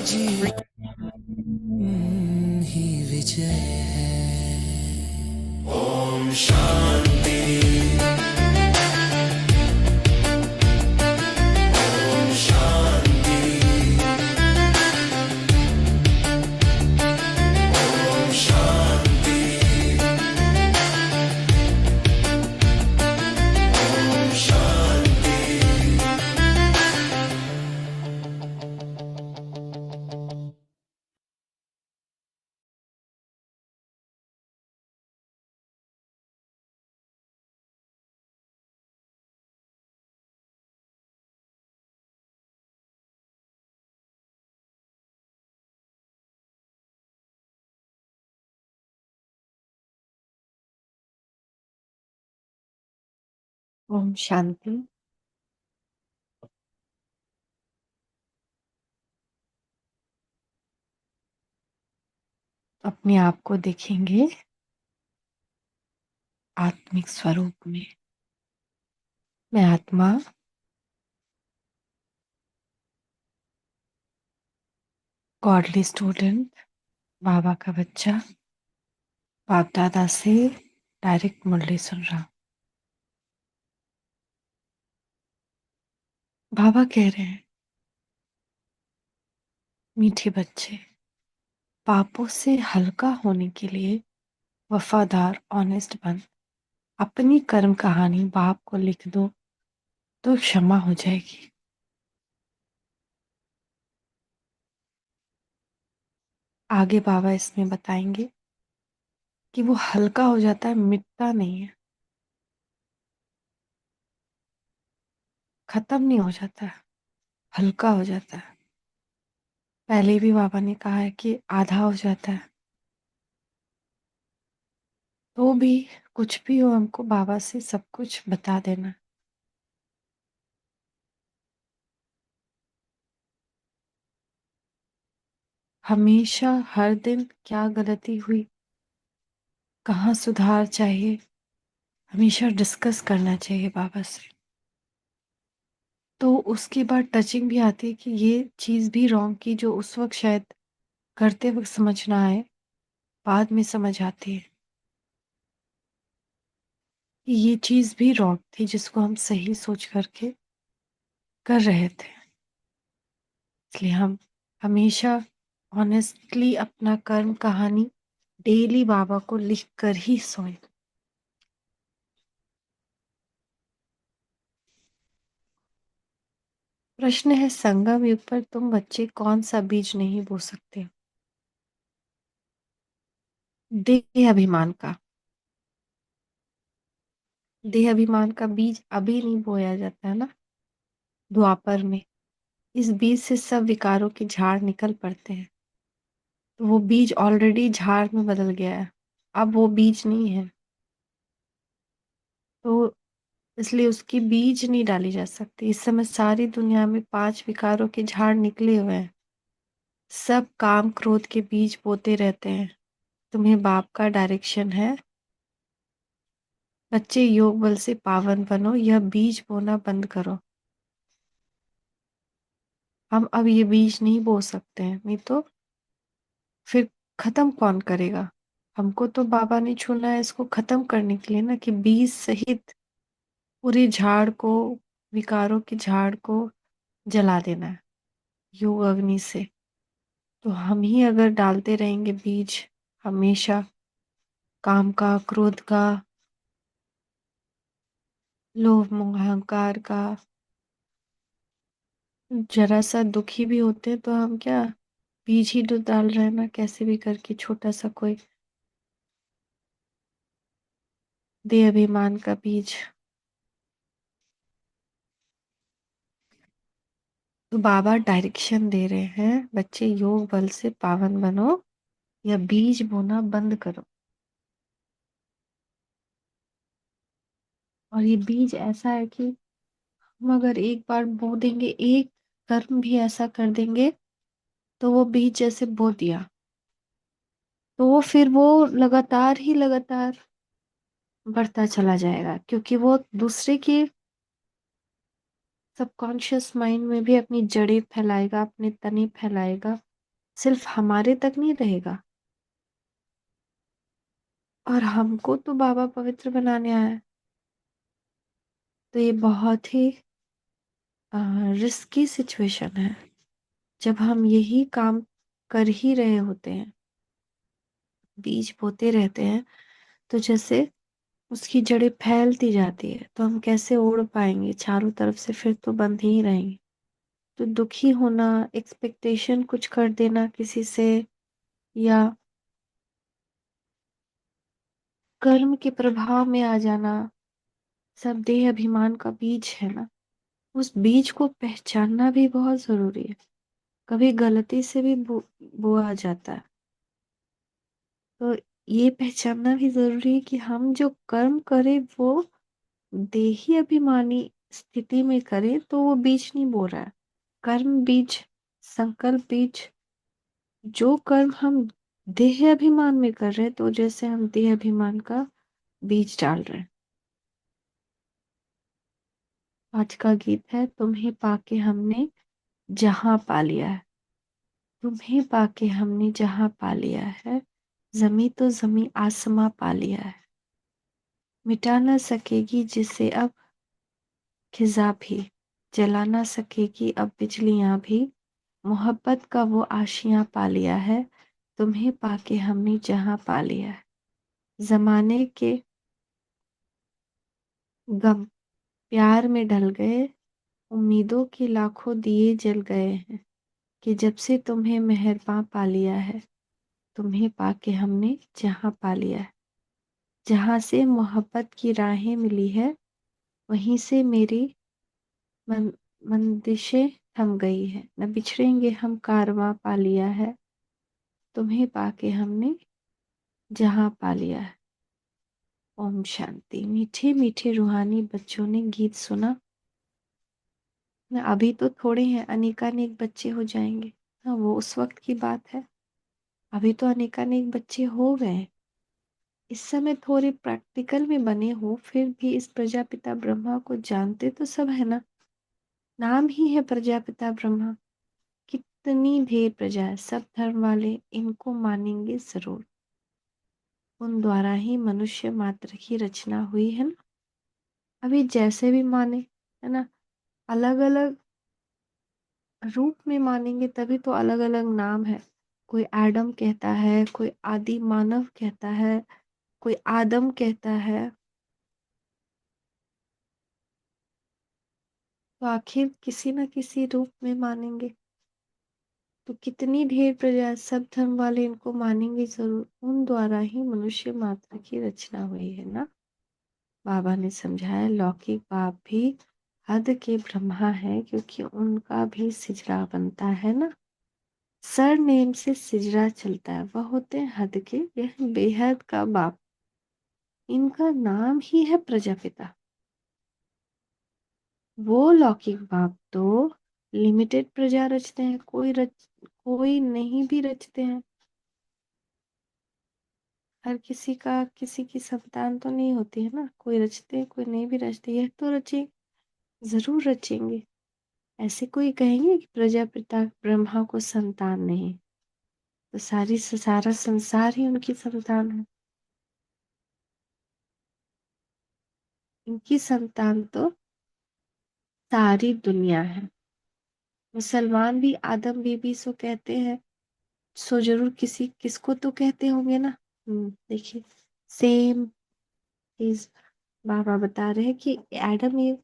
जीवन ही विजय है। ओम शांति। ओम शांति। ओम शांति। ओम शांति। ओम शांति। अपने आप को देखेंगे आत्मिक स्वरूप में। मैं आत्मा गॉडली स्टूडेंट, बाबा का बच्चा, बाप दादा से डायरेक्ट मुरली सुन रहा हूं। बाबा कह रहे हैं, मीठे बच्चे, पापों से हल्का होने के लिए वफादार ऑनेस्ट बन अपनी कर्म कहानी बाप को लिख दो तो क्षमा हो जाएगी। आगे बाबा इसमें बताएंगे कि वो हल्का हो जाता है, मिटता नहीं है, खत्म नहीं हो जाता है, हल्का हो जाता है। पहले भी बाबा ने कहा है कि आधा हो जाता है। तो भी कुछ भी हो, हमको बाबा से सब कुछ बता देना। हमेशा हर दिन क्या गलती हुई, कहाँ सुधार चाहिए, हमेशा डिस्कस करना चाहिए बाबा से। तो उसके बाद टचिंग भी आती है कि ये चीज़ भी रॉन्ग की, जो उस वक्त शायद करते वक्त समझ ना आए, बाद में समझ आती है कि ये चीज़ भी रॉन्ग थी जिसको हम सही सोच करके कर रहे थे। इसलिए हम हमेशा ऑनेस्टली अपना कर्म कहानी डेली बाबा को लिख कर ही सोए। प्रश्न है, संगम युग पर तुम बच्चे कौन सा बीज नहीं बो सकते? देह अभिमान का। देह अभिमान का बीज अभी नहीं बोया जाता है ना, द्वापर में। इस बीज से सब विकारों के झाड़ निकल पड़ते हैं। तो वो बीज ऑलरेडी झाड़ में बदल गया है, अब वो बीज नहीं है। तो इसलिए उसकी बीज नहीं डाली जा सकती। इस समय सारी दुनिया में 5 विकारों के झाड़ निकले हुए हैं। सब काम क्रोध के बीज बोते रहते हैं। तुम्हें बाप का डायरेक्शन है, बच्चे योग बल से पावन बनो, यह बीज बोना बंद करो। हम अब ये बीज नहीं बो सकते हैं, नहीं तो फिर खत्म कौन करेगा? हमको तो बाबा ने चुना है इसको खत्म करने के लिए ना, कि बीज सहित पूरे झाड़ को, विकारों के झाड़ को जला देना है योग अग्नि से। तो हम ही अगर डालते रहेंगे बीज हमेशा, काम का, क्रोध का, लोभ मोह अहंकार का, जरा सा दुखी भी होते हैं तो हम क्या बीज ही तो डाल रहे हैं ना, कैसे भी करके छोटा सा कोई देह अभिमान का बीज। तो बाबा डायरेक्शन दे रहे हैं, बच्चे योग बल से पावन बनो या बीज बोना बंद करो। और ये बीज ऐसा है कि हम अगर एक बार बो देंगे, एक कर्म भी ऐसा कर देंगे, तो वो बीज जैसे बो दिया, तो वो फिर वो लगातार ही लगातार बढ़ता चला जाएगा, क्योंकि वो दूसरे की सबकॉन्शियस माइंड में भी अपनी जड़ें फैलाएगा, अपने तने फैलाएगा, सिर्फ हमारे तक नहीं रहेगा। और हमको तो बाबा पवित्र बनाने आया है। तो ये बहुत ही रिस्की सिचुएशन है जब हम यही काम कर ही रहे होते हैं, बीज बोते रहते हैं, तो जैसे उसकी जड़ें फैलती जाती है तो हम कैसे उड़ पाएंगे, चारों तरफ से फिर तो बंद ही रहेंगे। तो दुखी होना, एक्सपेक्टेशन कुछ कर देना किसी से, या कर्म के प्रभाव में आ जाना, सब देह अभिमान का बीज है ना। उस बीज को पहचानना भी बहुत जरूरी है। कभी गलती से भी बोआ जाता है, तो ये पहचानना भी जरूरी है कि हम जो कर्म करें वो देही अभिमानी स्थिति में करें तो वो बीज नहीं बो रहा है। कर्म बीज, संकल्प बीज, जो कर्म हम देह अभिमान में कर रहे हैं, तो जैसे हम देह अभिमान का बीज डाल रहे हैं। आज का गीत है, तुम्हें पाके हमने जहां पा लिया है। तुम्हें पाके हमने जहां पा लिया है, जमी तो जमी आसमां पा लिया है। मिटा न सकेगी जिसे अब खिजा भी, जला ना सकेगी अब बिजलियां भी। मोहब्बत का वो आशियां पा लिया है, तुम्हें पाके हमने जहां पा लिया है। जमाने के गम प्यार में ढल गए, उम्मीदों के लाखों दिए जल गए हैं। कि जब से तुम्हें मेहरबां पा लिया है, तुम्हें पाके हमने जहां पा लिया है। जहां से मोहब्बत की राहें मिली है, वहीं से मेरी मन मंदिशें थम गई है। न बिछड़ेंगे हम कारवां पा लिया है, तुम्हें पाके हमने जहां पा लिया है। ओम शांति। मीठे मीठे रूहानी बच्चों ने गीत सुना न, अभी तो थोड़े हैं, अनेकानेक बच्चे हो जाएंगे। हाँ, वो उस वक्त की बात है। अभी तो अनेकानेक बच्चे हो गए। इस समय थोड़े प्रैक्टिकल में बने हो, फिर भी इस प्रजापिता ब्रह्मा को जानते तो सब है ना। नाम ही है प्रजापिता ब्रह्मा। कितनी ढेर प्रजा है, सब धर्म वाले इनको मानेंगे जरूर। उन द्वारा ही मनुष्य मात्र की रचना हुई है ना। अभी जैसे भी माने, है ना, अलग अलग रूप में मानेंगे तभी तो अलग अलग नाम है। कोई एडम कहता है, कोई आदि मानव कहता है, कोई आदम कहता है। तो आखिर किसी न किसी रूप में मानेंगे। तो कितनी ढेर प्रजा, सब धर्म वाले इनको मानेंगे जरूर। उन द्वारा ही मनुष्य मात्र की रचना हुई है ना। बाबा ने समझाया, लौकिक बाप भी हद के ब्रह्मा है, क्योंकि उनका भी सिजरा बनता है ना। सर नेम से सिजरा चलता है, वह होते हैं हद के, यह बेहद का बाप। इनका नाम ही है प्रजापिता। वो लौकिक बाप तो लिमिटेड प्रजा रचते हैं, कोई नहीं भी रचते हैं। हर किसी का किसी की संतान तो नहीं होती है ना, कोई रचते हैं कोई नहीं भी रचते। यह तो रचे, जरूर रचेंगे। ऐसे कोई कहेंगे कि प्रजापिता ब्रह्मा को संतान नहीं, तो सारा संसार ही उनकी संतान है। इनकी संतान तो सारी दुनिया है। मुसलमान भी आदम बीबी सो कहते हैं, सो जरूर किसी किसको तो कहते होंगे ना। देखिए, सेम चीज बाबा बता रहे हैं कि एडम, ये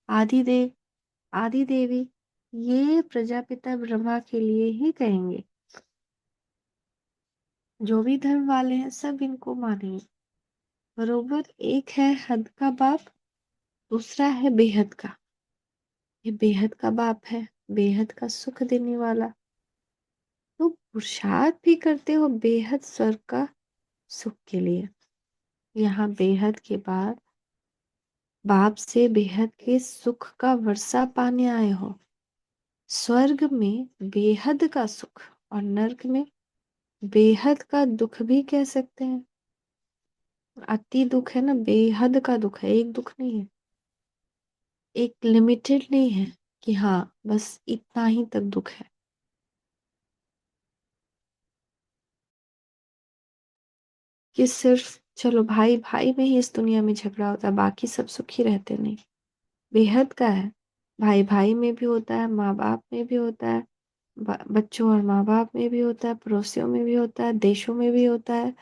आदि देव, आदि देवी, ये प्रजापिता ब्रह्मा के लिए ही कहेंगे। जो भी धर्म वाले हैं सब इनको मानेंगे। बरोबर एक है हद का बाप, दूसरा है बेहद का। ये बेहद का बाप है, बेहद का सुख देने वाला। तो पुरुषार्थ भी करते हो बेहद स्वर्ग का सुख के लिए। यहाँ बेहद के बाद बाप से बेहद के सुख का वर्षा पाने आए हो। स्वर्ग में बेहद का सुख और नर्क में बेहद का दुख भी कह सकते हैं। अति दुख है ना, बेहद का दुख है, एक दुख नहीं है, एक लिमिटेड नहीं है कि हाँ बस इतना ही तक दुख है। कि सिर्फ चलो भाई भाई में ही इस दुनिया में झगड़ा होता है, बाकी सब सुखी रहते नहीं। बेहद का है, भाई भाई में भी होता है, माँ बाप में भी होता है, बच्चों और माँ बाप में भी होता है, पड़ोसियों में भी होता है, देशों में भी होता है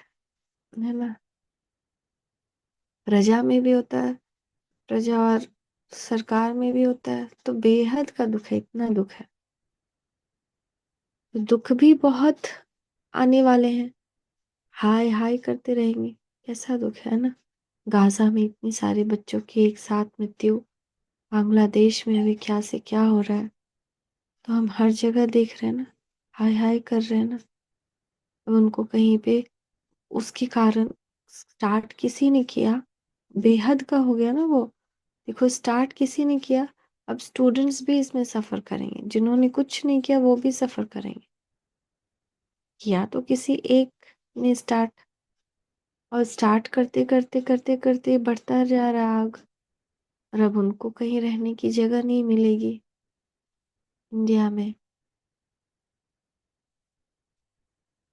ना, प्रजा में भी होता है, प्रजा और सरकार में भी होता है। तो बेहद का दुख है, इतना दुख है। तो दुख भी बहुत आने वाले हैं, हाय हाय करते रहेंगे। कैसा दुख है ना, गाजा में इतनी सारे बच्चों की एक साथ मृत्यु, बांग्लादेश में अभी क्या से क्या हो रहा है। तो हम हर जगह देख रहे हैं ना, हाय हाय कर रहे हैं ना। अब उनको कहीं पे उसके कारण स्टार्ट किसी ने किया, बेहद का हो गया ना वो। देखो स्टार्ट किसी ने किया, अब स्टूडेंट्स भी इसमें सफर करेंगे, जिन्होंने कुछ नहीं किया वो भी सफर करेंगे। किया तो किसी एक ने स्टार्ट, और स्टार्ट करते करते करते करते बढ़ता जा रहा आग। और अब उनको कहीं रहने की जगह नहीं मिलेगी इंडिया में।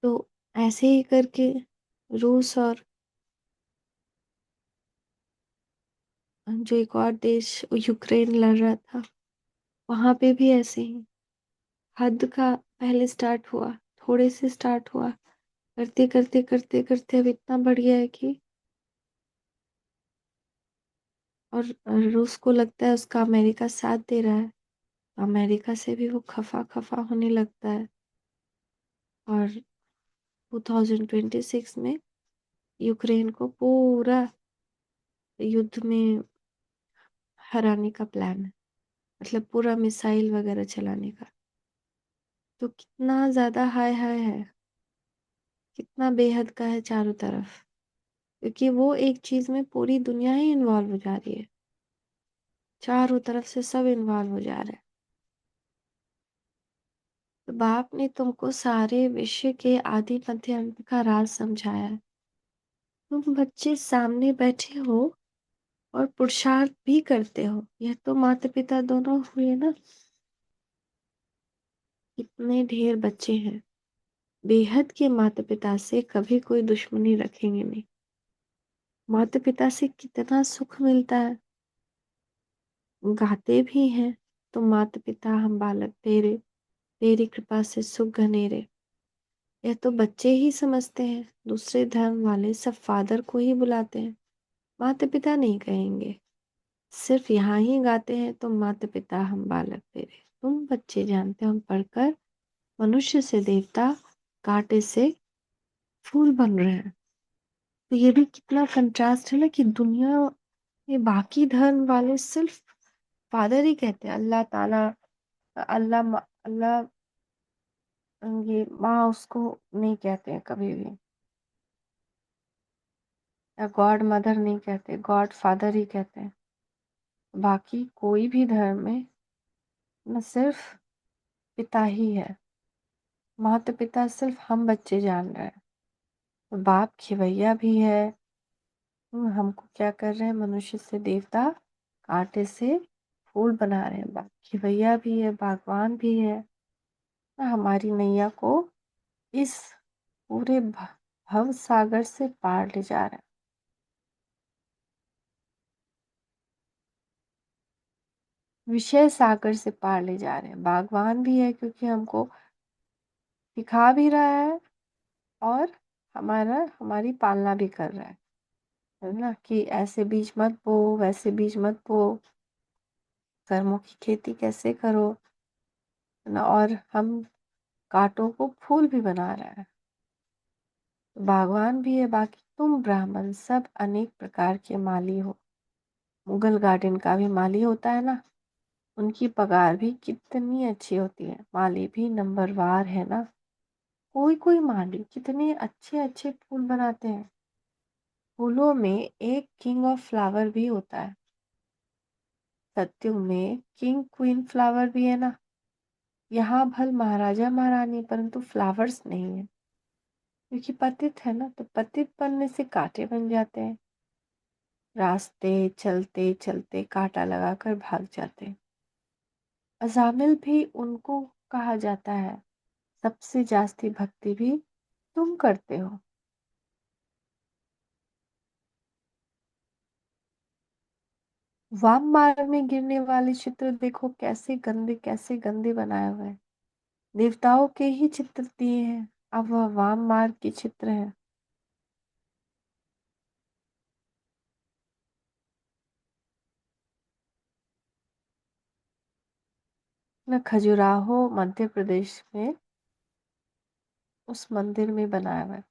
तो ऐसे ही करके रूस और जो एक और देश यूक्रेन लड़ रहा था, वहां पे भी ऐसे ही हद का पहले स्टार्ट हुआ, थोड़े से स्टार्ट हुआ, करते करते करते करते अब इतना बढ़ गया है कि और रूस को लगता है उसका अमेरिका साथ दे रहा है, अमेरिका से भी वो खफा खफा होने लगता है। और 2026 में यूक्रेन को पूरा युद्ध में हराने का प्लान है, मतलब पूरा मिसाइल वगैरह चलाने का। तो कितना ज्यादा हाय हाय है, कितना बेहद का है चारों तरफ, क्योंकि वो एक चीज में पूरी दुनिया ही इन्वॉल्व हो जा रही है, चारों तरफ से सब इन्वॉल्व हो जा रहा है। तो बाप ने तुमको सारे विश्व के आदि मध्य अंत का राज समझाया है, तुम बच्चे सामने बैठे हो और पुरुषार्थ भी करते हो। यह तो माता पिता दोनों हुए ना, इतने ढेर बच्चे हैं, बेहद के माता पिता से कभी कोई दुश्मनी रखेंगे नहीं। माता पिता से कितना सुख मिलता है, गाते भी हैं, तो माता पिता हम बालक तेरे, तेरी कृपा से सुख घनेरे। यह तो बच्चे ही समझते हैं, दूसरे धर्म वाले सब फादर को ही बुलाते हैं, माता पिता नहीं कहेंगे। सिर्फ यहाँ ही गाते हैं, तो माता पिता हम बालक तेरे, तुम बच्चे जानते हो। हम पढ़कर मनुष्य से देवता, कांटे से फूल बन रहे हैं। तो ये भी कितना कंट्रास्ट है ना, कि दुनिया में बाकी धर्म वाले सिर्फ फादर ही कहते हैं, अल्लाह ताला, अल्लाह, ये माँ उसको नहीं कहते हैं कभी भी, या गॉड मदर नहीं कहते, गॉड फादर ही कहते हैं। बाकी कोई भी धर्म में न सिर्फ पिता ही है, माता पिता सिर्फ हम बच्चे जान रहे हैं। तो बाप खिवैया भी है, हमको क्या कर रहे हैं, मनुष्य से देवता, कांटे से फूल बना रहे हैं। बाप खिवैया भी है, बागवान भी है, हमारी नैया को इस पूरे भव सागर से पार ले जा रहा है। विषय सागर से पार ले जा रहे हैं। बागवान भी है क्योंकि हमको सिखा भी रहा है, और हमारी पालना भी कर रहा है ना, कि ऐसे बीज मत बो, वैसे बीज मत बो, कर्मों की खेती कैसे करो, है ना। और हम कांटों को फूल भी बना रहा है। बागवान भी है। बाकी तुम ब्राह्मण सब अनेक प्रकार के माली हो, मुगल गार्डन का भी माली होता है ना, उनकी पगार भी कितनी अच्छी होती है, माली भी नंबरवार है ना। कोई कोई माली कितने अच्छे अच्छे फूल बनाते हैं। फूलों में एक किंग ऑफ फ्लावर भी होता है, सत्युग में किंग क्वीन फ्लावर भी है ना। यहाँ भल महाराजा महारानी, परंतु फ्लावर्स नहीं है, क्योंकि पतित है ना, तो पतित बनने से कांटे बन जाते हैं, रास्ते चलते चलते कांटा लगाकर भाग जाते हैं। अजामिल भी उनको कहा जाता है, सबसे जास्ती भक्ति भी तुम करते हो। वाममार में गिरने वाले चित्र देखो कैसे गंदे बनाए हुए हैं। देवताओं के ही चित्र दिए हैं, अब वह वाममार के चित्र है। न खजुराहो मध्य प्रदेश में उस मंदिर में बनाया हुआ है।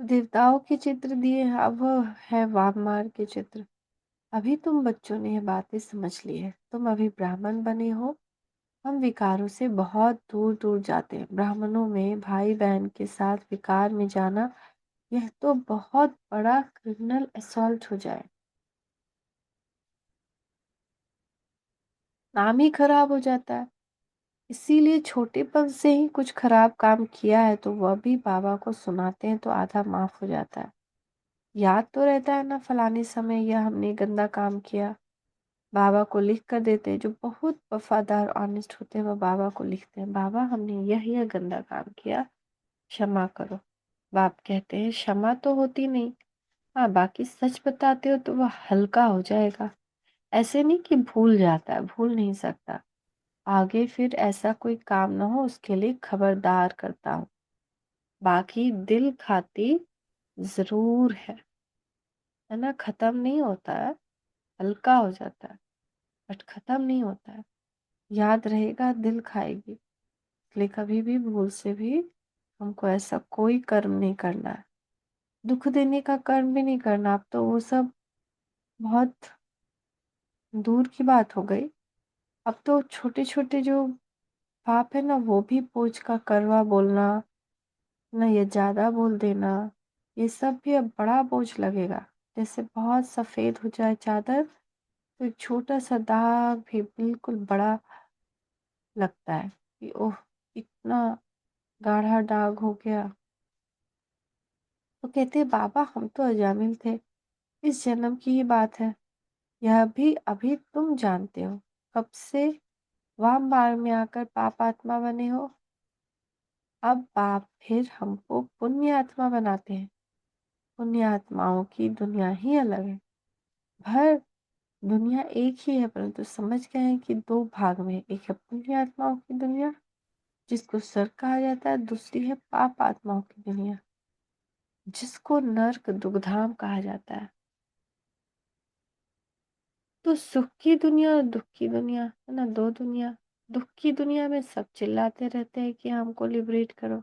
देवताओं के चित्र दिए हैं, अब वह है वाममार के चित्र। अभी तुम बच्चों ने यह बातें समझ ली है, तुम अभी ब्राह्मण बने हो। हम विकारों से बहुत दूर दूर जाते हैं। ब्राह्मणों में भाई बहन के साथ विकार में जाना, यह तो बहुत बड़ा क्रिमिनल असॉल्ट हो जाए, नाम ही खराब हो जाता है। इसीलिए छोटेपन से ही कुछ खराब काम किया है तो वह भी बाबा को सुनाते हैं तो आधा माफ हो जाता है। याद तो रहता है ना, फलाने समय यह हमने गंदा काम किया। बाबा को लिख कर देते हैं, जो बहुत वफादार ऑनेस्ट होते हैं वह बाबा को लिखते हैं, बाबा हमने यह गंदा काम किया, क्षमा करो। बाप कहते हैं क्षमा तो होती नहीं, हाँ बाकी सच बताते हो तो वह हल्का हो जाएगा। ऐसे नहीं कि भूल जाता है, भूल नहीं सकता। आगे फिर ऐसा कोई काम ना हो उसके लिए खबरदार करता हूँ। बाकी दिल खाती जरूर है ना, खत्म नहीं होता है, हल्का हो जाता है बट खत्म नहीं होता है। याद रहेगा, दिल खाएगी। इसलिए कभी भी भूल से भी हमको ऐसा कोई कर्म नहीं करना है, दुख देने का कर्म भी नहीं करना। अब तो वो सब बहुत दूर की बात हो गई। अब तो छोटे छोटे जो पाप है ना, वो भी पूछ का करवा बोलना, ना ये ज्यादा बोल देना, ये सब भी अब बड़ा बोझ लगेगा। जैसे बहुत सफेद हो जाए चादर तो एक छोटा सा दाग भी बिल्कुल बड़ा लगता है कि ओह इतना गाढ़ा दाग हो गया। तो कहते हैं बाबा हम तो अजामिल थे, इस जन्म की ही बात है, यह भी अभी तुम जानते हो। कब से वाम बार में आकर पाप आत्मा बने हो, अब बाप फिर हमको पुण्य आत्मा बनाते हैं। पुण्य आत्माओं की दुनिया ही अलग है, भर दुनिया एक ही है परंतु समझ गए हैं कि दो भाग में है। एक है पुण्य आत्माओं की दुनिया जिसको स्वर्ग कहा जाता है, दूसरी है पाप आत्माओं की दुनिया जिसको नर्क दुर्गधाम कहा जाता है। तो सुख की दुनिया और दुख की दुनिया है ना, दो दुनिया। दुख की दुनिया में सब चिल्लाते रहते हैं कि हमको लिबरेट करो,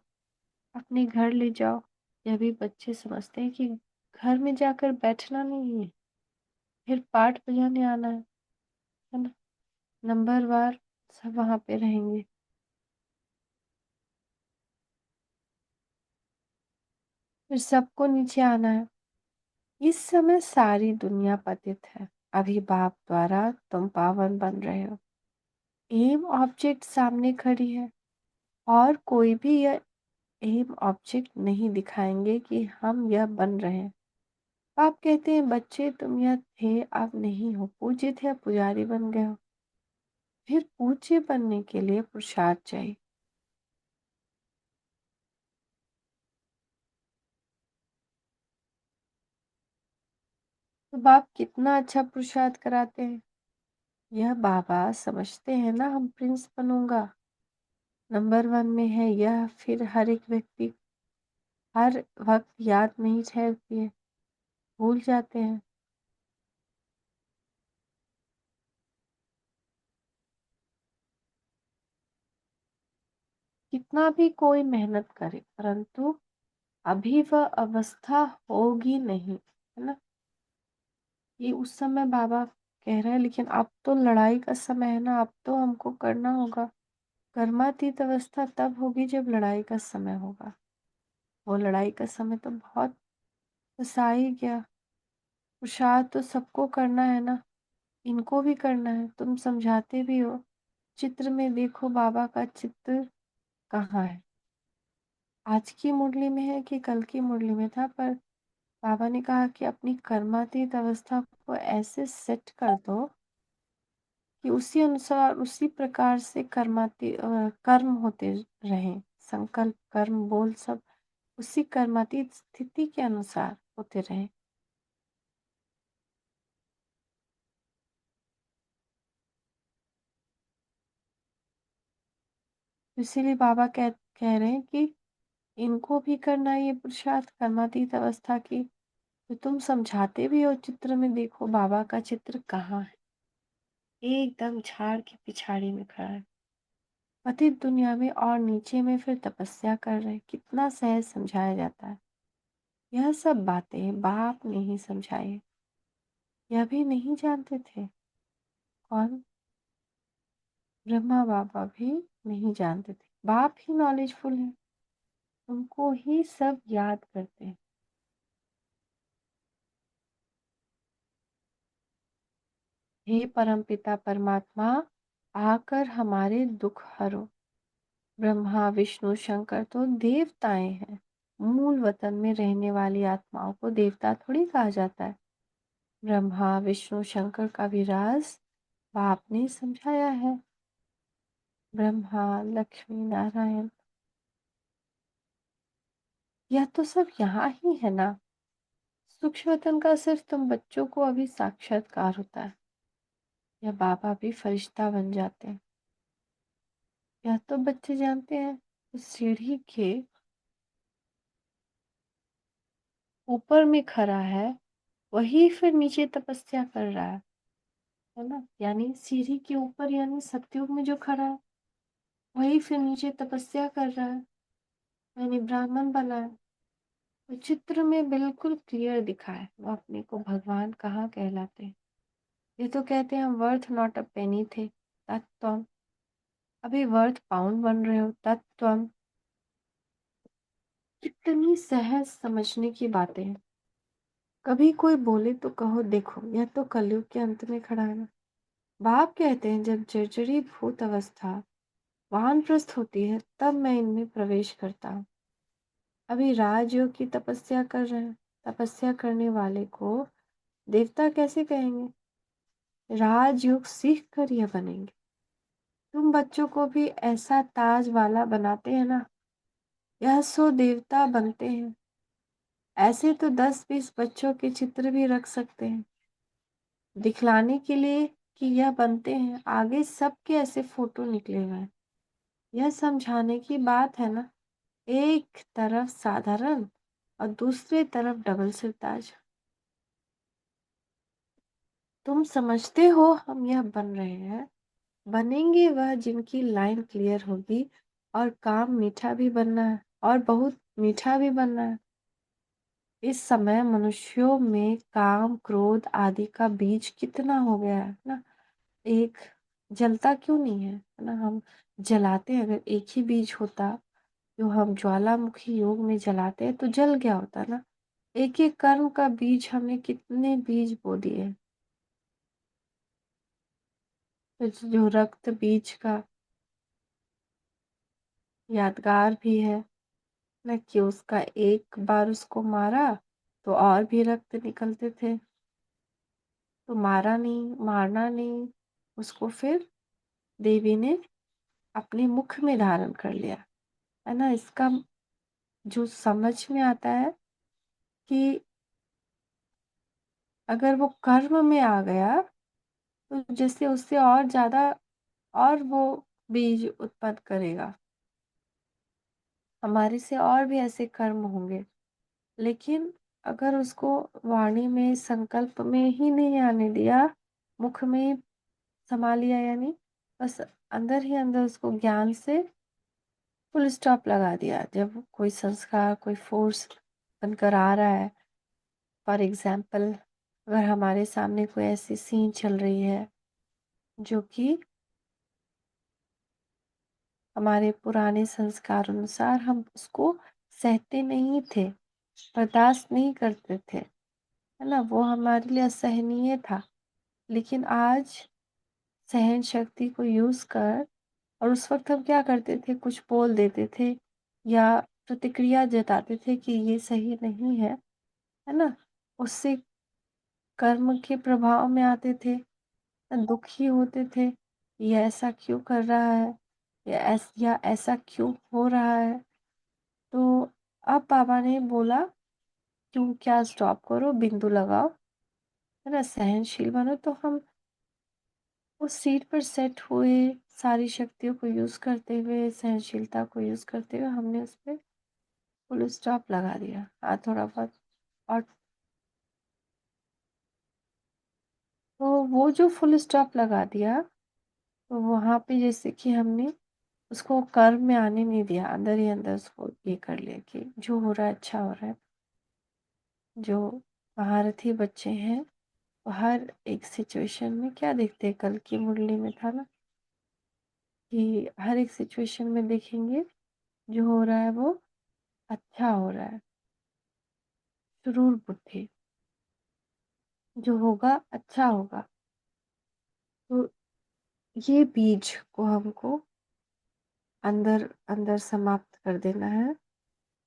अपने घर ले जाओ। यह भी बच्चे समझते हैं कि घर में जाकर बैठना नहीं है, फिर पाठ बजाने आना है ना, नंबर वार सब वहां पे रहेंगे। फिर सबको नीचे आना है। इस समय सारी दुनिया पतित है, अभी बाप द्वारा तुम पावन बन रहे हो। एम ऑब्जेक्ट सामने खड़ी है और कोई भी यह एम ऑब्जेक्ट नहीं दिखाएंगे कि हम यह बन रहे हैं। आप कहते हैं बच्चे तुम यह थे अब नहीं हो, पूज्य थे अब पुजारी बन गए हो। फिर पूज्य बनने के लिए पुरुषार्थ चाहिए। तो बाप कितना अच्छा पुरुषार्थ कराते हैं। यह बाबा समझते हैं ना हम प्रिंस बनूंगा, नंबर वन में है यह, फिर हर एक व्यक्ति हर वक्त याद नहीं ठहरती है, भूल जाते हैं। कितना भी कोई मेहनत करे परंतु अभी वह अवस्था होगी नहीं, है ना। ये उस समय बाबा कह रहे हैं, लेकिन अब तो लड़ाई का समय है ना, अब तो हमको करना होगा। कर्मातीत अवस्था तब होगी जब लड़ाई का समय होगा। वो लड़ाई का समय तो बहुत बस आ ही गया। पुरुषार्थ तो सबको करना है ना, इनको भी करना है, तुम समझाते भी हो। चित्र में देखो बाबा का चित्र कहाँ है, आज की मुरली में है कि कल की मुरली में था, पर बाबा ने कहा कि अपनी कर्मातीत अवस्था को ऐसे सेट कर दो कि उसी अनुसार उसी प्रकार से कर्म होते रहें। संकल्प कर्म बोल सब उसी कर्मातीत स्थिति के अनुसार होते रहें। इसीलिए बाबा कह रहे हैं कि इनको भी करना है ये पुरुषार्थ कर्मातीत अवस्था की। तो तुम समझाते भी हो चित्र में, देखो बाबा का चित्र कहाँ है, एकदम झाड़ की पिछाड़ी में खड़ा है, पतित दुनिया में, और नीचे में फिर तपस्या कर रहे हैं। कितना सहज समझाया जाता है। यह सब बातें बाप ने ही समझाई, यह भी नहीं जानते थे। कौन? ब्रह्मा बाबा भी नहीं जानते थे। बाप ही नॉलेजफुल है, उनको ही सब याद करते हैं। हे परमपिता परमात्मा, आकर हमारे दुख हरो। ब्रह्मा विष्णु शंकर तो देवताएं हैं, मूल वतन में रहने वाली आत्माओं को देवता थोड़ी कहा जाता है। ब्रह्मा विष्णु शंकर का भी राज बाप ने समझाया है। ब्रह्मा लक्ष्मी नारायण, यह तो सब यहाँ ही है ना। सूक्ष्म वतन का सिर्फ तुम बच्चों को अभी साक्षात्कार होता है, या बाबा भी फरिश्ता बन जाते हैं। यह तो बच्चे जानते हैं। उस सीढ़ी के ऊपर में खड़ा है, वही फिर नीचे तपस्या कर रहा है ना। यानी सीढ़ी के ऊपर, यानी सत्युग में जो खड़ा है, वही फिर नीचे तपस्या कर रहा है, यानी ब्राह्मण बना है। तो चित्र में बिल्कुल क्लियर दिखा है वो अपने को भगवान कहाँ कहलाते हैं। ये तो कहते हैं हम वर्थ नॉट अ पेनी थे, तत्त्वम। अभी वर्थ पाउंड बन रहे हो, तत्त्वम। कितनी सहज समझने की बातें हैं। कभी कोई बोले तो कहो देखो यह तो कलयुग के अंत में खड़ा है ना। बाप कहते हैं जब जर्जरी भूत अवस्था वानप्रस्थ होती है तब मैं इनमें प्रवेश करता हूँ। अभी राजयोग की तपस्या कर रहे हैं। तपस्या करने वाले को देवता कैसे कहेंगे? राजयोग सीख कर यह बनेंगे। तुम बच्चों को भी ऐसा ताज वाला बनाते हैं ना, यह सो देवता बनते हैं। ऐसे तो 10-20 बच्चों के चित्र भी रख सकते हैं, दिखलाने के लिए कि यह बनते हैं। आगे सबके ऐसे फोटो निकले हुए हैं। यह समझाने की बात है ना। एक तरफ साधारण और दूसरे तरफ डबल सिरताज। तुम समझते हो हम यह बन रहे हैं। बनेंगे वह जिनकी लाइन क्लियर होगी, और काम मीठा भी बनना है, और बहुत मीठा भी बनना है। इस समय मनुष्यों में काम क्रोध आदि का बीज कितना हो गया है ना। एक जलता क्यों नहीं है ना। हम जलाते हैं, अगर एक ही बीज होता जो हम ज्वालामुखी योग में जलाते हैं तो जल गया होता ना। एक एक कर्म का बीज हमने कितने बीज बो दिए। तो जो रक्त बीज का यादगार भी है ना, कि उसका एक बार उसको मारा तो और भी रक्त निकलते थे, तो मारा नहीं, मारना नहीं, उसको फिर देवी ने अपने मुख में धारण कर लिया, है ना। इसका जो समझ में आता है कि अगर वो कर्म में आ गया तो जैसे उससे और ज्यादा, और वो बीज उत्पन्न करेगा, हमारे से और भी ऐसे कर्म होंगे। लेकिन अगर उसको वाणी में संकल्प में ही नहीं आने दिया, मुख में समा लिया, यानी बस अंदर ही अंदर उसको ज्ञान से फुल स्टॉप लगा दिया। जब कोई संस्कार, कोई फोर्स बनकर आ रहा है, फॉर एग्जाम्पल अगर हमारे सामने कोई ऐसी सीन चल रही है जो कि हमारे पुराने संस्कार अनुसार हम उसको सहते नहीं थे, बर्दाश्त नहीं करते थे, है ना, वो हमारे लिए असहनीय था। लेकिन आज सहन शक्ति को यूज कर, और उस वक्त हम क्या करते थे, कुछ बोल देते थे या प्रतिक्रिया जताते थे कि ये सही नहीं है ना। उससे कर्म के प्रभाव में आते थे, दुखी होते थे, ये ऐसा क्यों कर रहा है, या ऐसा क्यों हो रहा है। तो अब बाबा ने बोला क्यों, क्या स्टॉप करो, बिंदु लगाओ, है ना, सहनशील बनो। तो हम उस सीट पर सेट हुए, सारी शक्तियों को यूज़ करते हुए, सहनशीलता को यूज़ करते हुए हमने उस पे फुल स्टॉप लगा दिया। थोड़ा बहुत और तो वो जो फुल स्टॉप लगा दिया, तो वहाँ पे जैसे कि हमने उसको कर्व में आने नहीं दिया, अंदर ही अंदर उसको ये कर लिया कि जो हो रहा है अच्छा हो रहा है। जो महारथी बच्चे हैं, वो हर एक सिचुएशन में क्या देखते हैं, कल की मुरली में था ना कि हर एक सिचुएशन में देखेंगे जो हो रहा है वो अच्छा हो रहा है। सुरूर बुद्धि, जो होगा अच्छा होगा। तो ये बीज को हमको अंदर अंदर समाप्त कर देना है,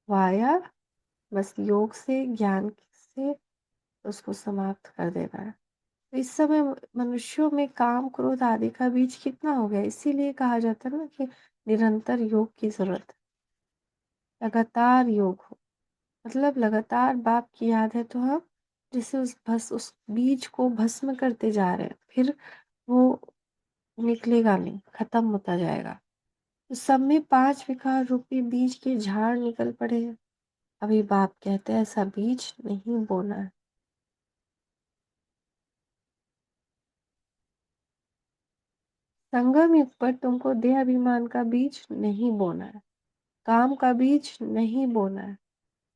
वाया बस योग से, ज्ञान से उसको समाप्त कर देना है। तो इस समय मनुष्यों में काम क्रोध आदि का बीज कितना हो गया, इसीलिए कहा जाता है ना कि निरंतर योग की जरूरत है, लगातार योग हो। मतलब लगातार बाप की याद है तो हम जैसे उस बीज को भस्म करते जा रहे हैं, फिर वो निकलेगा नहीं, खत्म होता जाएगा। तो सब में 5 विकार रूपी बीज के झाड़ निकल पड़े हैं। अभी बाप कहते हैं ऐसा बीज नहीं बोना है। संगम युग पर तुमको देह अभिमान का बीज नहीं बोना है, काम का बीज नहीं बोना है।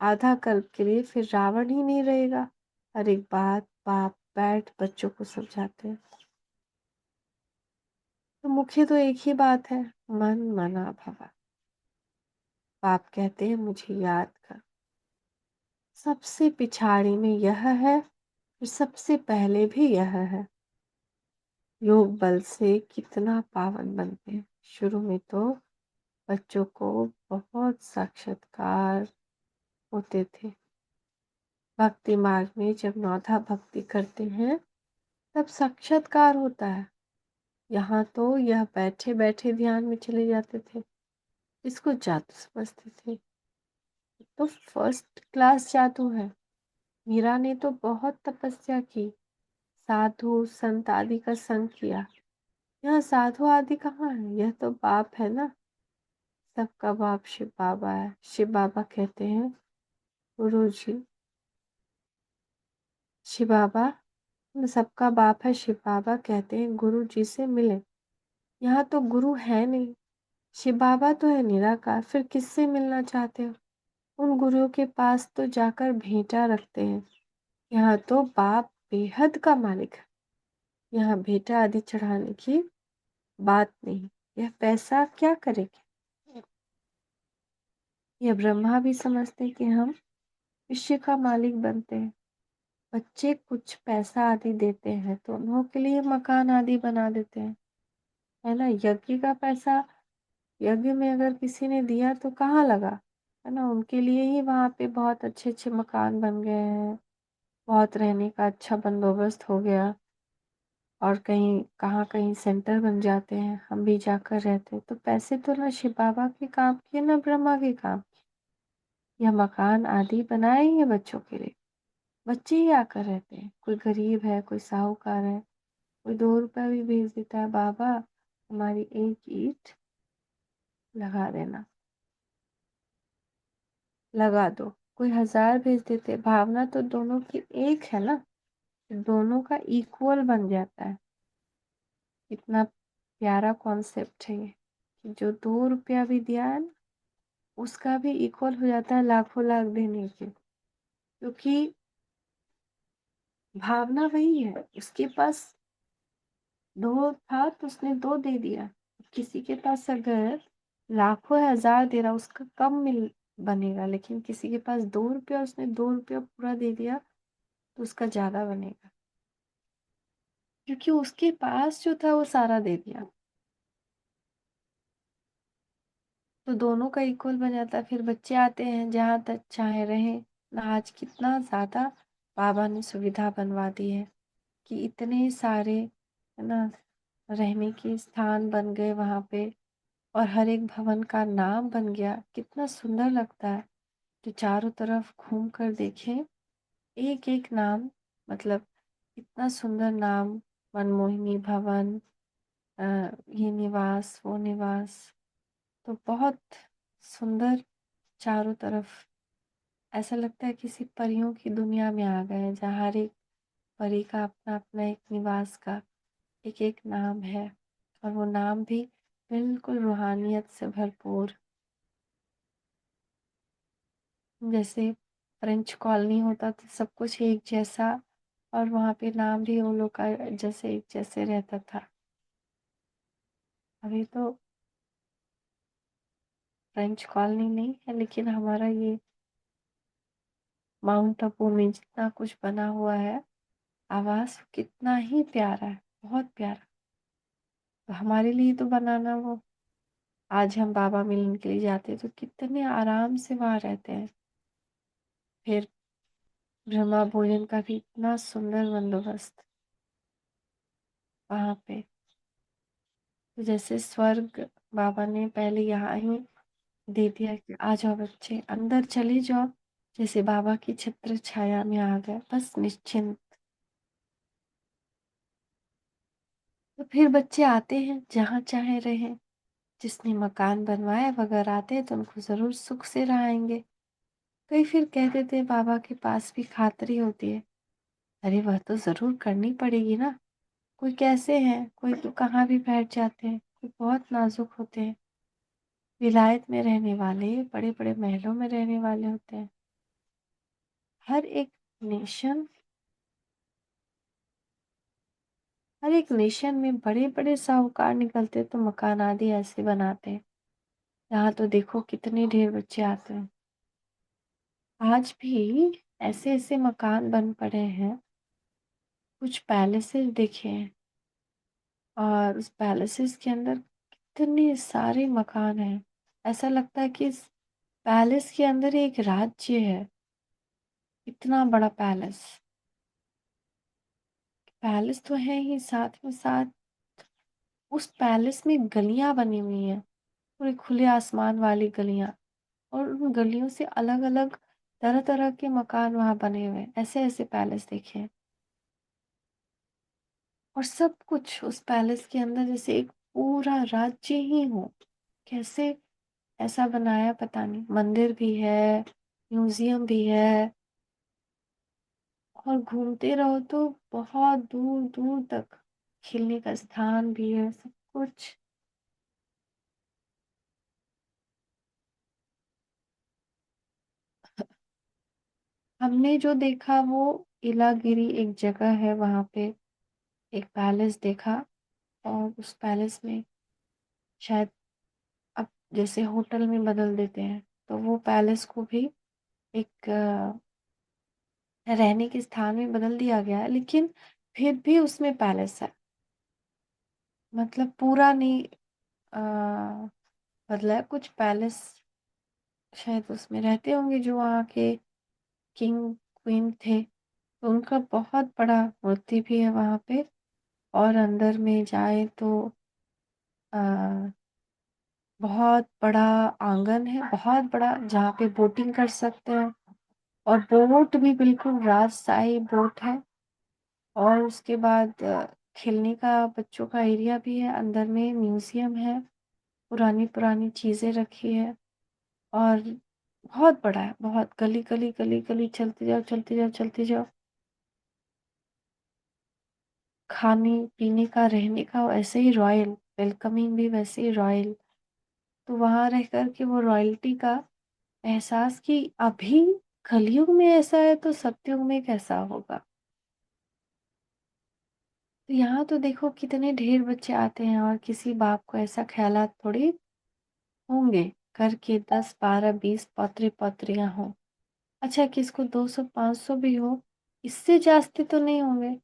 आधा कल्प के लिए फिर रावण ही नहीं रहेगा। हर एक बात बाप बैठ बच्चों को समझाते हैं। तो मुख्य तो एक ही बात है, मन मना भवा। बाप कहते हैं मुझे याद कर। सबसे पिछाड़ी में यह है, फिर सबसे पहले भी यह है। योग बल से कितना पावन बनते हैं। शुरू में तो बच्चों को बहुत साक्षात्कार होते थे। भक्ति मार्ग में जब नौधा भक्ति करते हैं तब साक्षात्कार होता है। यहाँ तो यह बैठे बैठे ध्यान में चले जाते थे, इसको जादू समझते थे। तो फर्स्ट क्लास जादू है। मीरा ने तो बहुत तपस्या की, साधु संत आदि का संग किया। यहाँ साधु आदि कहाँ है, यह तो बाप है ना। सबका बाप शिव बाबा है। शिव बाबा कहते हैं गुरु जी, शिव बाबा सबका बाप है। शिव बाबा कहते हैं गुरु जी से मिले। यहाँ तो गुरु है नहीं, शिव बाबा तो है निराकार, फिर किससे मिलना चाहते हो। उन गुरुओं के पास तो जाकर भेंटा रखते हैं। यहाँ तो बाप बेहद का मालिक है। यहाँ भेंटा आदि चढ़ाने की बात नहीं, यह पैसा क्या करेगी। यह ब्रह्मा भी समझते हैं कि हम विश्व का मालिक बनते हैं। बच्चे कुछ पैसा आदि देते हैं तो उन्हों के लिए मकान आदि बना देते हैं, है ना। यज्ञ का पैसा यज्ञ में अगर किसी ने दिया तो कहाँ लगा, है ना। उनके लिए ही वहाँ पे बहुत अच्छे अच्छे मकान बन गए हैं, बहुत रहने का अच्छा बंदोबस्त हो गया। और कहीं कहाँ कहीं सेंटर बन जाते हैं, हम भी जाकर रहते हैं। तो पैसे तो ना शिव बाबा के काम किए ना ब्रह्मा के काम किए। यह मकान आदि बनाए ही है बच्चों के लिए। बच्चे ही आकर रहते हैं, कोई गरीब है कोई साहूकार है, कोई 2 रुपया भी भेज देता है, बाबा हमारी एक ईंट लगा देना, लगा दो। कोई 1000 भेज देते, भावना तो दोनों की एक है ना, दोनों का इक्वल बन जाता है। इतना प्यारा कॉन्सेप्ट है ये कि जो 2 रुपया भी दिया है ना, उसका भी इक्वल हो जाता है लाखों लाख देने के। क्योंकि भावना वही है, उसके पास 2 था तो उसने 2 दे दिया। किसी के पास अगर लाखों 1000 दे रहा, उसका कम मिल बनेगा, लेकिन किसी के पास 2 रुपया, उसने 2 रुपया पूरा दे दिया तो उसका ज्यादा बनेगा, क्योंकि उसके पास जो था वो सारा दे दिया। तो दोनों का इक्वल बन जाता है। फिर बच्चे आते हैं जहाँ तक चाहे रहें ना। आज कितना ज्यादा बाबा ने सुविधा बनवा दी है कि इतने सारे, है ना, रहने के स्थान बन गए वहाँ पे। और हर एक भवन का नाम बन गया, कितना सुंदर लगता है। जो चारों तरफ घूम कर देखें, एक एक नाम, मतलब इतना सुंदर नाम। मनमोहिनी भवन, ये निवास वो निवास, तो बहुत सुंदर। चारों तरफ ऐसा लगता है किसी परियों की दुनिया में आ गए, जहाँ हर एक परी का अपना अपना एक निवास का एक एक नाम है, और वो नाम भी बिल्कुल रूहानियत से भरपूर। जैसे फ्रेंच कॉलोनी होता तो सब कुछ एक जैसा, और वहाँ पे नाम भी उन लोग का जैसे एक जैसे रहता था। अभी तो फ्रेंच कॉलोनी नहीं है, लेकिन हमारा ये माउंट आबू में जितना कुछ बना हुआ है, आवास कितना ही प्यारा है, बहुत प्यारा। तो हमारे लिए तो बनाना वो, आज हम बाबा मिलन के लिए जाते हैं तो कितने आराम से वहाँ रहते हैं। फिर ब्रह्मा भोजन का भी इतना सुंदर बंदोबस्त वहाँ पे। तो जैसे स्वर्ग बाबा ने पहले यहाँ ही दे दिया कि आ जाओ बच्चे, अंदर चले जाओ, जैसे बाबा की छत्र छाया में आ गए, बस निश्चिंत। तो फिर बच्चे आते हैं जहाँ चाहे रहें, जिसने मकान बनवाया वगैरह आते हैं तो उनको जरूर सुख से रहेंगे। कई फिर कहते थे बाबा के पास भी खातरी होती है, अरे वह तो जरूर करनी पड़ेगी ना। कोई कैसे हैं, कोई तो कहाँ भी बैठ जाते हैं, कोई बहुत नाजुक होते हैं, विलायत में रहने वाले, बड़े बड़े महलों में रहने वाले होते हैं। हर एक नेशन हर एक नेशन में बड़े बड़े साहूकार निकलते तो मकान आदि ऐसे बनाते हैं। यहाँ तो देखो कितने ढेर बच्चे आते हैं। आज भी ऐसे ऐसे मकान बन पड़े हैं, कुछ पैलेसेस देखे हैं, और उस पैलेसेस के अंदर कितने सारे मकान हैं। ऐसा लगता है कि इस पैलेस के अंदर एक राज्य है, इतना बड़ा पैलेस। पैलेस तो है ही, साथ में साथ उस पैलेस में गलियां बनी हुई हैं, पूरे खुले आसमान वाली गलियां, और उन गलियों से अलग अलग तरह तरह के मकान वहां बने हुए हैं। ऐसे ऐसे पैलेस देखे हैं। और सब कुछ उस पैलेस के अंदर जैसे एक पूरा राज्य ही हो। कैसे ऐसा बनाया पता नहीं। मंदिर भी है, म्यूजियम भी है, और घूमते रहो तो बहुत दूर दूर तक खेलने का स्थान भी है, सब कुछ। हमने जो देखा वो इलागिरी एक जगह है, वहां पे एक पैलेस देखा। और उस पैलेस में शायद अब जैसे होटल में बदल देते हैं, तो वो पैलेस को भी एक रहने के स्थान में बदल दिया गया है, लेकिन फिर भी उसमें पैलेस है। मतलब पूरा नहीं बदला है। कुछ पैलेस शायद उसमें रहते होंगे जो वहाँ के किंग क्वीन थे, तो उनका बहुत बड़ा मूर्ति भी है वहाँ पे। और अंदर में जाए तो आ, बहुत बड़ा आंगन है, बहुत बड़ा, जहाँ पे बोटिंग कर सकते हैं। और बोट भी बिल्कुल राजशाही बोट है। और उसके बाद खेलने का बच्चों का एरिया भी है, अंदर में म्यूजियम है, पुरानी पुरानी चीजें रखी है। और बहुत बड़ा है, बहुत, गली गली गली गली चलते जाओ चलते जाओ चलते जाओ। खाने पीने का, रहने का वैसे ही रॉयल, वेलकमिंग भी वैसे ही रॉयल। तो वहां रह कर के वो रॉयल्टी का एहसास कि अभी कलयुग में ऐसा है तो सतयुग में कैसा होगा। तो यहाँ तो देखो कितने ढेर बच्चे आते हैं, और किसी बाप को ऐसा ख्यालात थोड़ी होंगे घर के 10 12 20 पौत्रे पौत्रियां हो। अच्छा, किसको 200 500 भी हो, इससे जास्ती तो नहीं होंगे।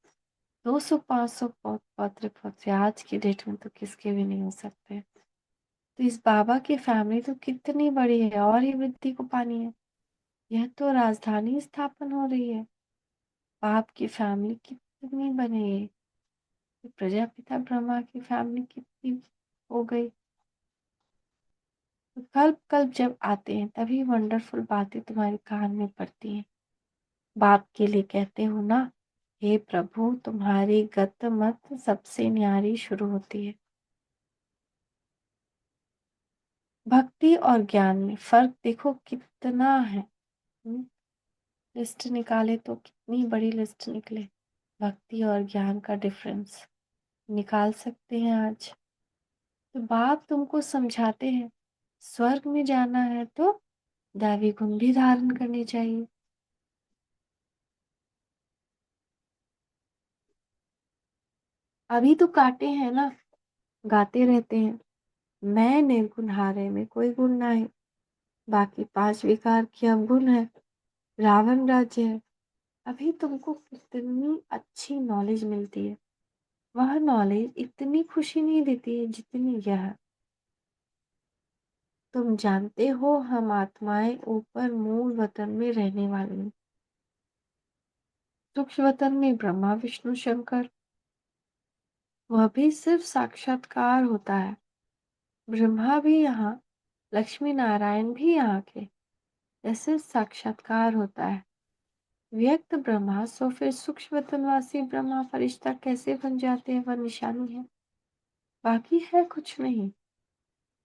200 500 पौत्रे पौत्रे आज की डेट में तो किसके भी नहीं हो सकते। तो इस बाबा की फैमिली तो कितनी बड़ी है, और ही वृद्धि को पानी है। यह तो राजधानी स्थापन हो रही है। बाप की फैमिली कितनी बनी है, तो प्रजापिता ब्रह्मा की फैमिली कितनी हो गई। तो कल्प कल्प जब आते हैं तभी वंडरफुल बातें तुम्हारे कान में पड़ती हैं। बाप के लिए कहते हो ना, हे प्रभु तुम्हारी गत मत सबसे न्यारी शुरू होती है। भक्ति और ज्ञान में फर्क देखो कितना है। लिस्ट निकाले तो कितनी बड़ी लिस्ट निकले। भक्ति और ज्ञान का डिफरेंस निकाल सकते हैं आज। तो बाप तुमको समझाते हैं स्वर्ग में जाना है तो दैवी गुण भी धारण करने चाहिए। अभी तो काटे हैं ना, गाते रहते हैं मैं निर्गुण हारे में कोई गुण ना है, बाकी पांच विकार के अवगुण है, रावण राज्य है। अभी तुमको कितनी अच्छी नॉलेज मिलती है, वह नॉलेज इतनी खुशी नहीं देती है जितनी यह। तुम जानते हो हम आत्माएं ऊपर मूल वतन में रहने वाली हैं, सूक्ष्म वतन में ब्रह्मा विष्णु शंकर, वह भी सिर्फ साक्षात्कार होता है। ब्रह्मा भी यहाँ, लक्ष्मी नारायण भी यहाँ के, यह सिर्फ साक्षात्कार होता है। व्यक्त ब्रह्मा सो फिर सूक्ष्म वतनवासी ब्रह्मा फरिश्ता कैसे बन जाते हैं वह निशानी है, बाकी है कुछ नहीं।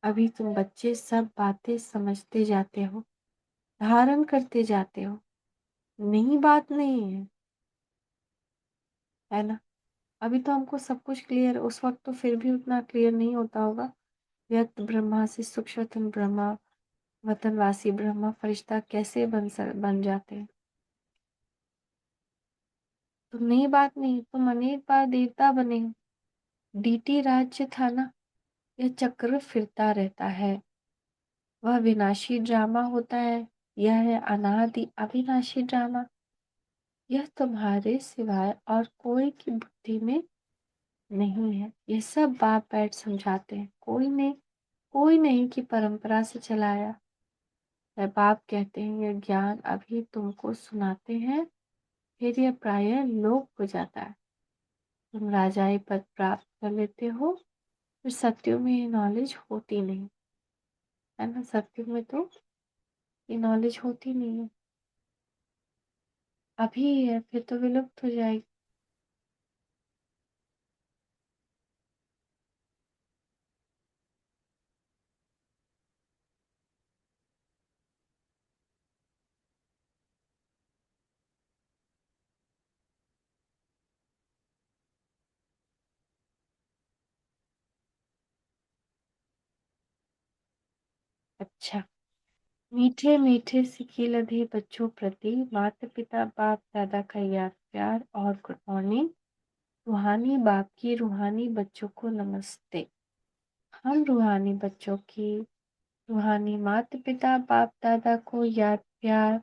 अभी तुम बच्चे सब बातें समझते जाते हो, धारण करते जाते हो, नई बात नहीं है ना। अभी तो हमको सब कुछ क्लियर, उस वक्त तो फिर भी उतना क्लियर नहीं होता होगा। व्यक्त ब्रह्मा से सूक्ष्मतम ब्रह्मा, वतनवासी ब्रह्मा फरिश्ता कैसे बन जाते हैं, तो नई बात नहीं। तुम अनेक बार देवता बने हो, डीटी राज्य था ना, यह चक्र फिरता रहता है, वह विनाशी ड्रामा होता है, यह है अनादि अविनाशी ड्रामा। यह तुम्हारे सिवाय और कोई की बुद्धि में नहीं है, ये सब बाप बैठ समझाते हैं, कोई नहीं की परंपरा से चलाया है। बाप कहते हैं यह ज्ञान अभी तुमको सुनाते हैं, फिर यह प्रायः लोप हो जाता है, तुम राजाई पद प्राप्त कर लेते हो, फिर सत्यों में ये नॉलेज होती नहीं है ना। सत्यों में तो ये नॉलेज होती नहीं है, अभी है फिर तो विलुप्त हो जाएगी। अच्छा, मीठे मीठे सिक्के लधे बच्चों प्रति माता पिता बाप दादा का याद प्यार और गुड मॉर्निंग। रूहानी बाप की रूहानी बच्चों को नमस्ते। हम रूहानी बच्चों की रूहानी माता पिता बाप दादा को याद प्यार,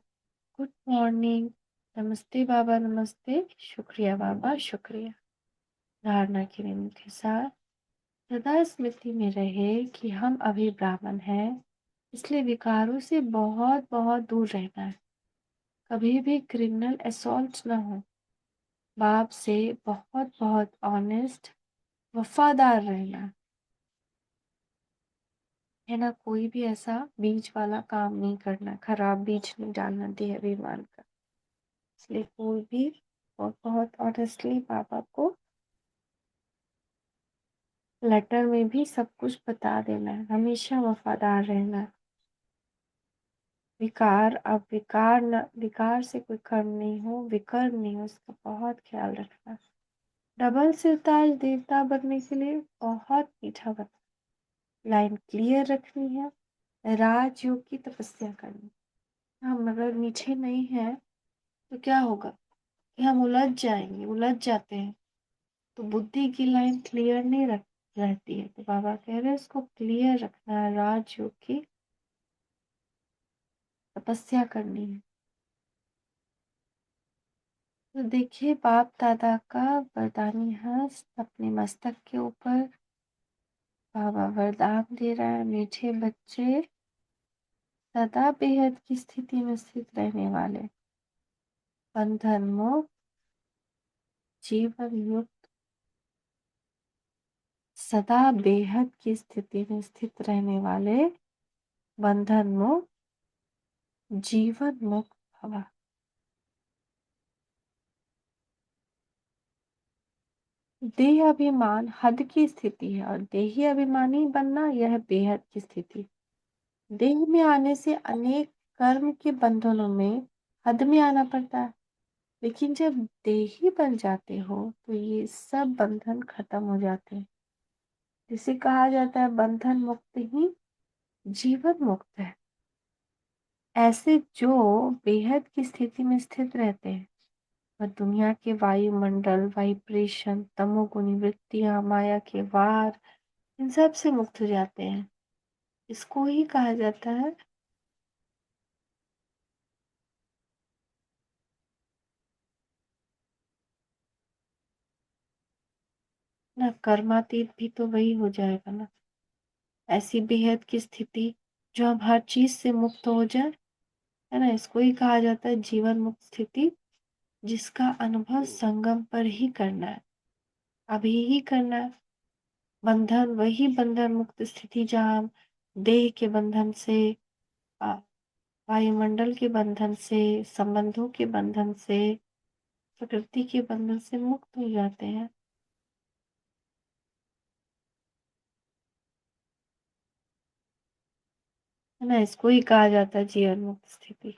गुड मॉर्निंग, नमस्ते बाबा नमस्ते, शुक्रिया बाबा शुक्रिया। धारणा की नींद के साथ सदा स्मृति में रहे कि हम अभी ब्राह्मण हैं, इसलिए विकारों से बहुत बहुत दूर रहना है, कभी भी क्रिमिनल असॉल्ट ना हो, बाप से बहुत बहुत ऑनेस्ट वफादार रहना है ना। कोई भी ऐसा बीच वाला काम नहीं करना, खराब बीज नहीं डालना देह अभिमान का। इसलिए कोई भी बहुत बहुत ऑनेस्टली पापा को लेटर में भी सब कुछ बता देना है, हमेशा वफादार रहना है। विकार, अब विकार न, विकार से कोई कर्म नहीं हो, विकर्म नहीं हो, उसका बहुत ख्याल रखना। डबल सिरताज देवता बनने के लिए बहुत मीठा बनना, लाइन क्लियर रखनी है, राजयोग की तपस्या करनी। हम अगर मीठे नहीं हैं तो क्या होगा कि हम उलझ जाएंगे, उलझ जाते हैं, तो बुद्धि की लाइन क्लियर नहीं रहती है। तो बाबा कह रहे हैं इसको क्लियर रखना है, राजयोग की तपस्या करनी है। तो देखिए बाप दादा का वरदानी हस्त अपने मस्तक के ऊपर, बाबा वरदान दे रहा है, मीठे बच्चे सदा बेहद की स्थिति में स्थित रहने वाले, बंधन मुक्त, जीवन युक्त, सदा बेहद की स्थिति में स्थित रहने वाले, बंधन मुक्त, जीवन मुक्त भवा। देह अभिमान हद की स्थिति है और देही अभिमानी बनना यह बेहद की स्थिति। देह में आने से अनेक कर्म के बंधनों में हद में आना पड़ता है, लेकिन जब देही बन जाते हो तो ये सब बंधन खत्म हो जाते हैं। जिसे कहा जाता है बंधन मुक्त ही जीवन मुक्त है। ऐसे जो बेहद की स्थिति में स्थित रहते हैं वह दुनिया के वायुमंडल, वाइब्रेशन, तमोगुणी वृत्तियां, माया के वार, इन सब से मुक्त हो जाते हैं। इसको ही कहा जाता है ना, कर्मातीत भी तो वही हो जाएगा ना। ऐसी बेहद की स्थिति जो हम हर चीज से मुक्त हो जाए, है ना, इसको ही कहा जाता है जीवन मुक्त स्थिति, जिसका अनुभव संगम पर ही करना है, अभी ही करना है। बंधन वही बंधन मुक्त स्थिति जहाँ हम देह के बंधन से, आ, वायुमंडल के बंधन से, संबंधों के बंधन से, प्रकृति के बंधन से मुक्त हो जाते हैं, है ना। इसको ही कहा जाता है जीवन मुक्त स्थिति,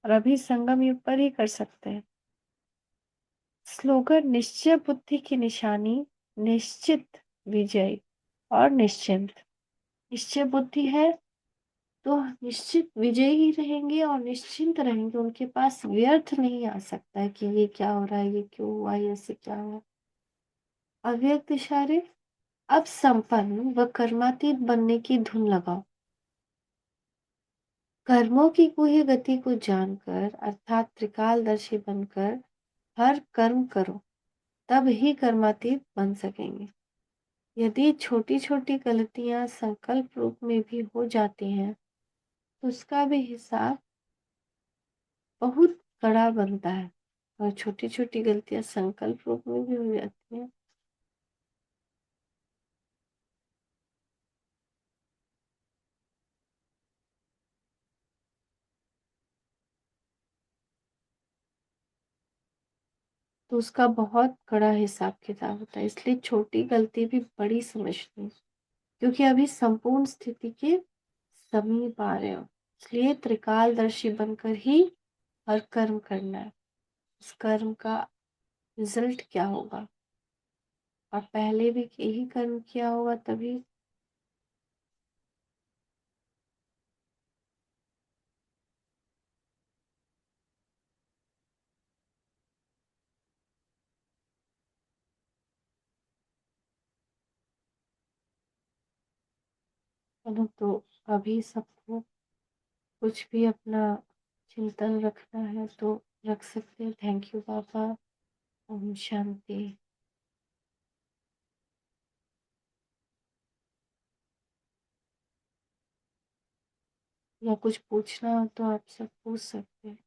और अभी संगम युग पर ही कर सकते हैं। स्लोगन निश्चय बुद्धि की निशानी, निश्चित विजय और निश्चिंत। निश्चय बुद्धि है तो निश्चित विजयी ही रहेंगे और निश्चिंत रहेंगे। उनके पास व्यर्थ नहीं आ सकता है कि ये क्या हो रहा है, ये क्यों हुआ, ये ऐसे क्या हुआ। अव्यक्त इशारे, अब संपन्न व कर्मातीत बनने की धुन लगाओ। कर्मों की गुह्य गति को जानकर अर्थात त्रिकालदर्शी बनकर हर कर्म करो, तब ही कर्मातीत बन सकेंगे। यदि छोटी छोटी गलतियां संकल्प रूप में भी हो जाती हैं तो उसका भी हिसाब बहुत बड़ा बनता है। और छोटी छोटी गलतियां संकल्प रूप में भी हो जाती हैं तो उसका बहुत बड़ा हिसाब किताब होता है। इसलिए छोटी गलती भी बड़ी समझनी, क्योंकि अभी संपूर्ण स्थिति के समीप आ रहे हो। इसलिए त्रिकालदर्शी बनकर ही हर कर्म करना है। उस कर्म का रिजल्ट क्या होगा, और पहले भी यही कर्म किया होगा तभी। तो अभी सबको कुछ भी अपना चिंतन रखना है तो रख सकते हैं। थैंक यू बाबा। ओम शांति। या कुछ पूछना हो तो आप सब पूछ सकते हैं।